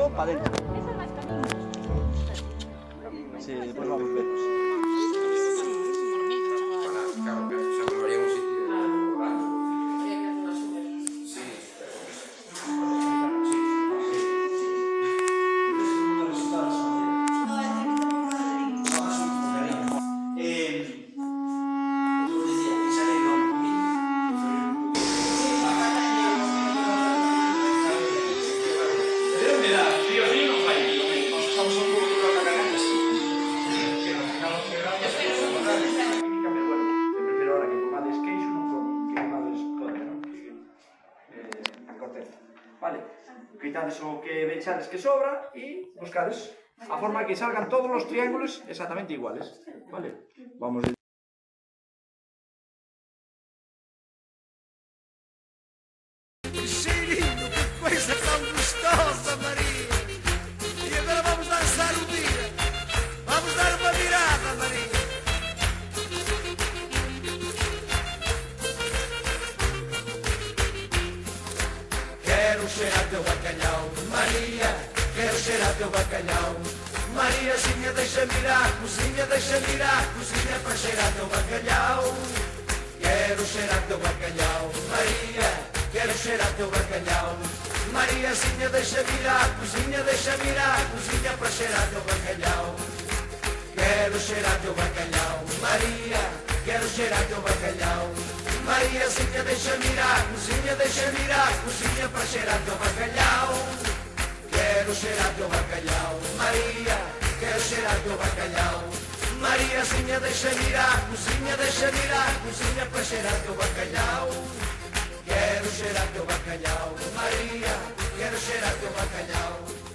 todo para adentro. Esa es más camino. Sí, después vamos a ver. Claro, que se volvería un sitio. Vale, quitades o que vechades que sobra e buscades a forma que salgan todos os triángulos exactamente iguales. Vale, vamos a... Que cheirinho, que coisa tão gostosa, Maria! E agora vamos dançar o dia. Vamos dar uma virada, Maria. Quero cheirar teu bacalhau, Maria. Quero cheirar teu bacalhau. Mariazinha, deixa-me ir à cozinha, deixa-me ir à cozinha para cheirar teu bacalhau. Quero cheirar teu bacalhau, Maria. Quero cheirar teu bacalhau. Mariazinha, deixa-me ir à cozinha, deixa-me ir à cozinha para cheirar teu bacalhau. Quero cheirar teu bacalhau, Maria. Quero cheirar teu bacalhau. Mariazinha, deixa-me ir à cozinha, deixa-me ir à cozinha para cheirar teu bacalhau. Quero cheirar teu bacalhau, Maria. Quero cheirar teu bacalhau. Mariazinha, deixa-me ir à cozinha, deixa-me ir à cozinha para cheirar teu bacalhau. Quero cheirar teu bacalhau, Maria. Quero cheirar teu bacalhau.